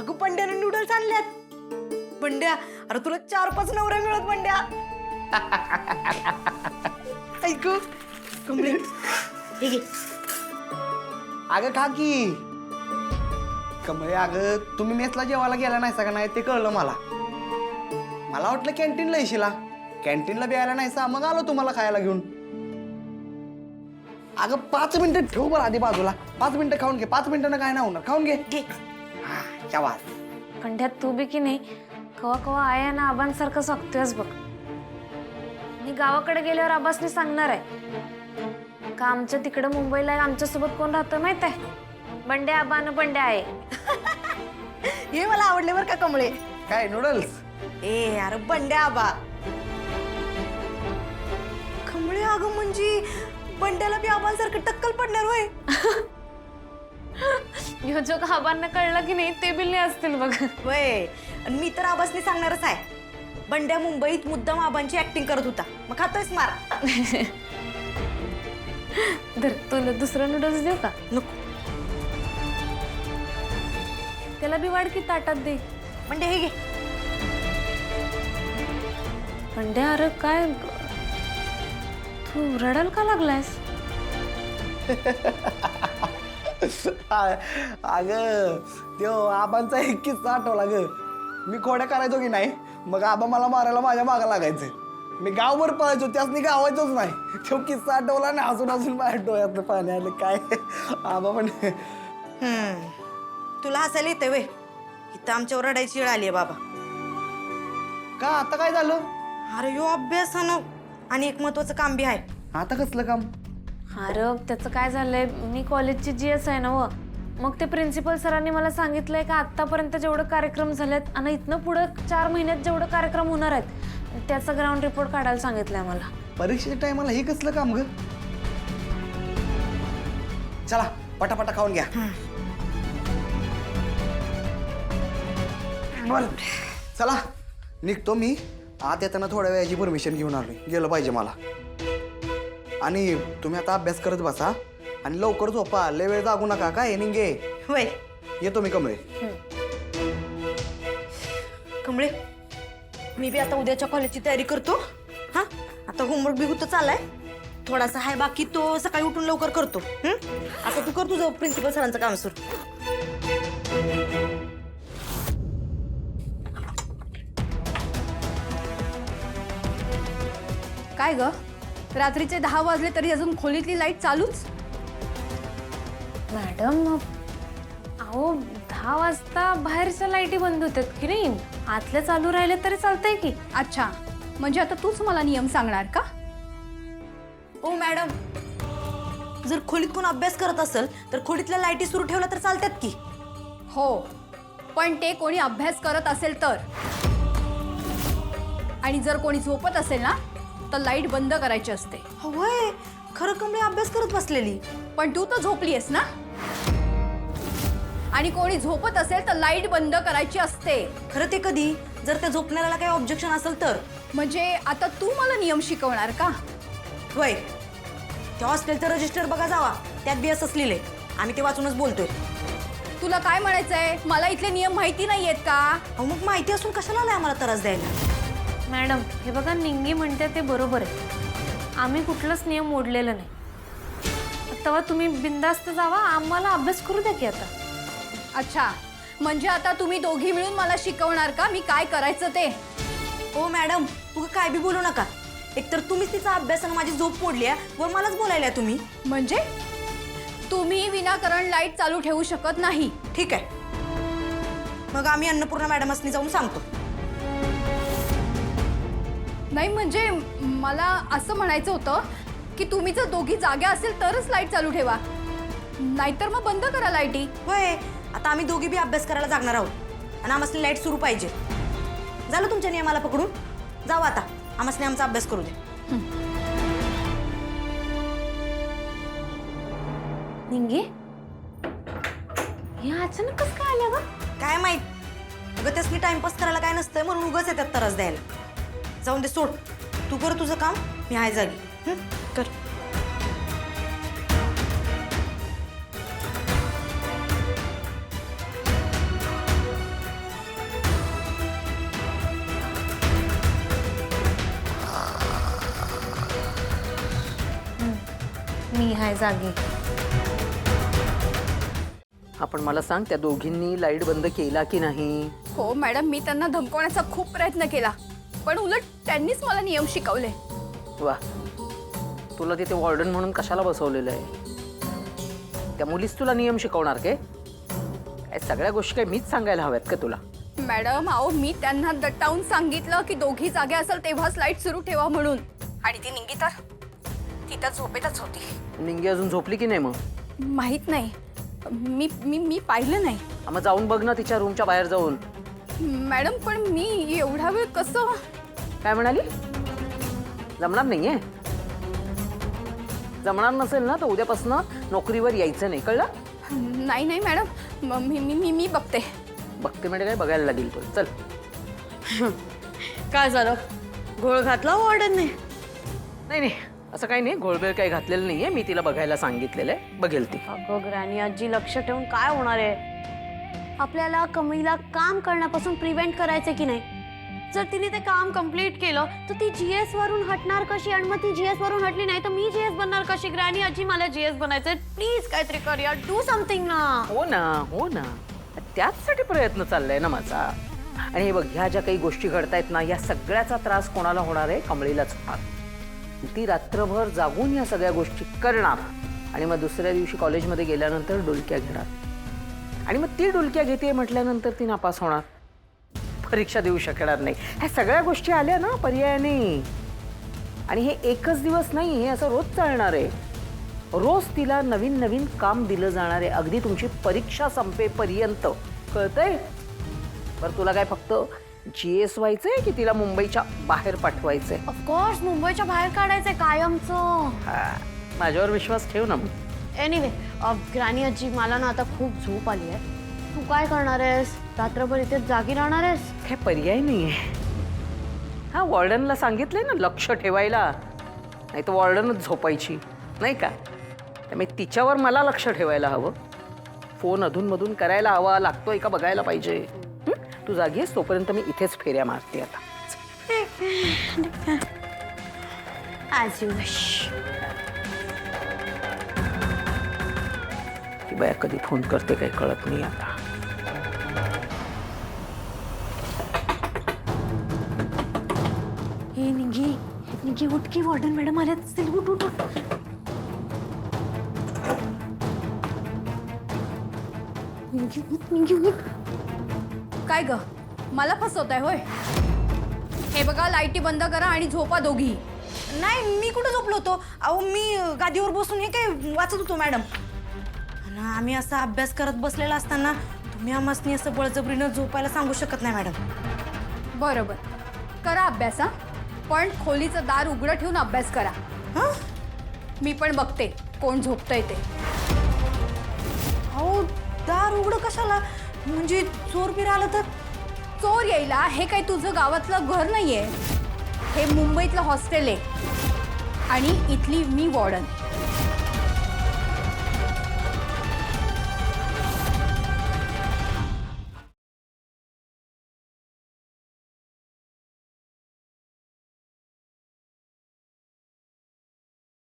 अगं बंड्याने नूडल्स आणल्यात. बंड्या, अरे तुला 4-5 नवऱ्या मिळत बंड्या. ऐक कमळे, हे घे. अगं खा की. कमळे अगं तुम्ही मेसला जेवायला गेला नाही का नाही ते कळलं मला. मला वाटलं कॅन्टीनला येशीला. कॅन्टीनला बियायला नाही सा मग आलो तुम्हाला खायला घेऊन. अगं 5 मिनिटं ठेव बरं आधी बाजूला. 5 मिनिटं खाऊन घे. 5 मिनिटांना काय नाही होणार. खाऊन घे. घे. क्या बात. कंढ्यात तू बी की नाही कवा कवा आया ना आबांसारखं सांगतोयस बघ. मी गावाकडे गेल्यावर आबासने सांगणार आहे का आमच्या तिकडे मुंबईला आमच्यासोबत कोण राहतं माहित आहे? बंड्या आबानं बंड्या आहे. हे मला आवडले बरं का कमळे. काय नूडल्स? ए अरे बंड्या आबा. कमळे अगं म्हणजे बंड्याला बी आबांसारखं टक्कल पडणार होय. ह्यो जो आबांना कळलं की नाही ते बिल्ले असतील बघ. वय, आणि मी तर आबासनी सांगणारच आहे. बंड्या मुंबईत मुद्दाम आबांची ऍक्टिंग करत होता, मग खातोयस मार. धर तुला दुसरं नूडल्स देऊ का? नको. त्याला बी वाढ की ताटात दे. बंड्या हे घे. बंड्या अरे काय तू रडायला का लागलायस? अगं त्यो आबांचा एक किस्सा आठवला ग. मी खोड्या करायचो की नाही मग आबा मला मारायला माझ्या मागं लागायचं. मी गावभर पळायचो त्यासनी गावायचोच नाही. तो किस्सा आठवला ना हसून हसून माझ्या डोळ्यातलं पाणी आलं. काय आबा पण तुला हसायला येते वय. इथं आमच्यावर रडायची वेळ आली आहे बाबा. का आता काय झालं? अरे यो अभ्यासानं आणि एक महत्वाचं काम बी आहे. आता कसलं काम? अरे त्याचं काय झालंय मी कॉलेजची GS आहे ना व मग ते प्रिन्सिपल सरांनी मला सांगितलंय का आतापर्यंत जेवढं कार्यक्रम झालेत आणि इथनं पुढं 4 महिन्यात जेवढं कार्यक्रम होणार आहेत त्याचा ग्राउंड रिपोर्ट काढायला सांगितलंय मला. परीक्षेच्या टायमाला हे कसलं काम ग? चला पटापटा खाऊन घ्या. चला निघतो मी. आत येताना थोड्या वेळाची परमिशन घेऊन आलोय. गेलं पाहिजे मला. आणि तुम्ही आता अभ्यास करत बसा आणि लवकर झोपा. लय वेळ जागू नका. काय निघे. वय येतो मी कमळे. कमळे, मी बी आता उद्याच्या कॉलेजची तयारी करतो. हा आता होमवर्क बी होतं चाललाय. थोडासा आहे बाकी तो सकाळी उठून लवकर करतो. आता तू कर तुझं प्रिन्सिपल सरांचं काम सुरू. काय ग रात्रीचे 10 वाजले तरी अजून खोलीतली लाईट चालूच? मॅडम अहो 10 वाजता बाहेरच्या लाईटी बंद होतात की नाही आतल्या चालू राहिले तरी चालतंय की. अच्छा म्हणजे आता तूच मला नियम सांगणार का? ओ मॅडम, जर खोलीत कोण अभ्यास करत असेल तर खोलीतल्या लाईटी सुरू ठेवल्या तर चालतात की. हो पण ते कोणी अभ्यास करत असेल तर. आणि जर कोणी झोपत असेल ना तर लाईट बंद करायची असते. होय, खरं कमळे अभ्यास करत बसलेली. पण तू तर झोपली आहेस ना. आणि कोणी झोपत असेल तर लाईट बंद करायची असते. खरं ते कधी जर त्या झोपणाऱ्याला काही ऑब्जेक्शन असेल तर. म्हणजे आता तू मला नियम शिकवणार का? होय, त्या हॉस्टेलचं रजिस्टर बघा जावा. त्यात BS असलेले आम्ही ते वाचूनच बोलतोय. तुला काय म्हणायचंय? मला इथले नियम माहिती नाही आहेत का? अहो मग माहिती असून कशाला आलाय आम्हाला त्रास द्यायला? मॅडम हे बघा निंगी म्हणते ते बरोबर आहे. आम्ही कुठलाच नियम मोडलेला नाही. तेव्हा तुम्ही बिंदास्त जावा. आम्हाला अभ्यास करू द्या की आता. अच्छा म्हणजे आता तुम्ही दोघी मिळून मला शिकवणार का मी काय करायचं ते? ओ मॅडम, तू काय बी बोलू नका. एकतर तुम्हीच तिचा अभ्यास आणि माझी झोप मोडली आहे वर मलाच बोलायला तुम्ही. म्हणजे तुम्ही विनाकारण लाईट चालू ठेवू शकत नाही. ठीक आहे, मग आम्ही अन्नपूर्णा मॅडमसनी जाऊन सांगतो. नाही म्हणजे मला असं म्हणायचं होतं की तुम्ही जर दोघी जाग्या असेल तरच लाईट चालू ठेवा, नाहीतर मग बंद करा लाईटी. होय, आता आम्ही दोघी बी अभ्यास करायला जागणार आहोत आणि आम्हाला लाईट सुरू पाहिजे. झालं तुमच्या नियमाला पकडून. जाऊ आता, आम्हाला आमचा अभ्यास करू दे. निंगी हे अचानक कसं काय आल्या ग? काय माहित, अगं त्यासनी टाइमपास करायला काय नसतंय म्हणून उगाच येतात त्रास द्यायला. जाऊन दे, सोड. तू कर तुझं काम, मी आहे जागी. कर. हाय जागी. आपण मला सांग, त्या दोघींनी लाईट बंद केला की नाही? हो मॅडम, मी त्यांना धमकवण्याचा खूप प्रयत्न केला, पण उलट त्यांनीच मला नियम शिकवले. वा, तुला तिथे वॉर्डन म्हणून कशाला बसवलेलं आहे? त्या मुलीच तुला नियम शिकवणार काय? काय सगळ्या गोष्टी काय मीच सांगायला हव्यात का तुला? मॅडम अहो, मी त्यांना दटावून सांगितलं की दोघी जागे असेल तेव्हाच लाईट सुरू ठेवा म्हणून, आणि ती निंगी तर ती तर झोपेतच होती. निंगी अजून झोपली की नाही मग? माहित नाही, मी मी मी पाहिलं नाही. मग जाऊन बघ ना तिच्या रूमच्या बाहेर जाऊन. मॅडम पण मी एवढा वेळ कसं? काय म्हणाली? जमणार नाहीये? जमणार नसेल ना तर उद्यापासून नोकरीवर यायचं नाही, कळलं? नाही नाही मॅडम, मी मी मी मी बघते. बघते म्हणजे काय, बघायला लागेल तो. चल. काय झालं? घोळ घातला वॉर्डनने? नाही नाही, असं काही नाही, घोळबेळ काही घातलेलं नाहीये. मी तिला बघायला सांगितलेलं आहे, बघेल ती. अगं ग्रॅनी आजी, लक्ष ठेवून काय होणार आहे? आपल्याला कमळीला काम करण्यापासून प्रिव्हेंट करायचं की नाही? जर तिने ते काम कंप्लीट केलं तर ती जीएस वरून हटणार कशी? आणि मग ती जीएस वरून हटली नाही तर मी जीएस बनणार कशी? ग्रॅनी आजी, मला जीएस बनायचंय, प्लीज काहीतरी कर यार, डू समथिंग ना. हो ना, हो ना, त्याचसाठी प्रयत्न चाललाय ना माझा. आणि हे बघ, ह्या ज्या काही गोष्टी घडतायत ना, या सगळ्याचा त्रास कोणाला होणार आहे? कमळीलाच होणार. ती रात्रभर जागून या सगळ्या गोष्टी करणार आणि मग दुसऱ्या दिवशी कॉलेजमध्ये गेल्यानंतर डुलक्या घेणार. आणि मग ती डुलक्या घेते म्हटल्यानंतर ती नापास होणार, परीक्षा देऊ शकणार नाही. ह्या सगळ्या गोष्टी आल्या ना पर्यायाने. आणि हे एकच दिवस नाही, हे असं रोज चालणार आहे. रोज तिला नवीन नवीन काम दिलं जाणार आहे, अगदी तुमची परीक्षा संपेपर्यंत. कळतंय? बरं, तुला काय फक्त जीएस व्हायचंय की तिला मुंबईच्या बाहेर पाठवायचंय? ऑफकोर्स मुंबईच्या बाहेर काढायचंय कायमचं. माझ्यावर विश्वास ठेव ना मग. एनिवे ग्रॅनी आजी, मला ना आता खूप झोप आली आहे. तू काय करणार आहेस? रात्रभर इथे जागी राहणार आहेस? काय पर्याय नाहीये. हा, वॉर्डनला सांगितलंय ना लक्ष ठेवायला, नाही तर वॉर्डनच झोपायची नाही का? त्यामुळे तिच्यावर मला लक्ष ठेवायला हवं. फोन अधूनमधून करायला हवा, लागतोय का बघायला पाहिजे. तू जागी आहेस तोपर्यंत मी इथेच फेऱ्या मारते आता. As you wish. ती बाया कधी फोन करते काही कळत नाही आता. हे निघी निघी, उठ की, वॉर्डन मॅडम आले असतील. उठ उठ उठ. निघी उठ, निघी उठ. काय ग, मला फसवताय होय? हे बघा, लाईटी बंद करा आणि झोपा दोघी. नाही, मी कुठं झोपलो होतो? अहो, मी गादीवर बसून हे काय वाचत होतो मॅडम. आणि आम्ही असा अभ्यास करत बसलेला असताना तुम्ही आम्हाला असं बळजबरीनं झोपायला सांगू शकत नाही मॅडम. बरोबर, करा अभ्यास. हा, पण खोलीचं दार उघडं ठेवून अभ्यास करा. हां? मी पण बघते कोण झोपतंय ते. अहो, दार उघडं कशाला? म्हणजे चोर बिर आलं तर? चोर यायला हे काही तुझं गावातलं घर नाहीये, हे मुंबईतलं हॉस्टेल आहे आणि इथली मी वॉर्डन.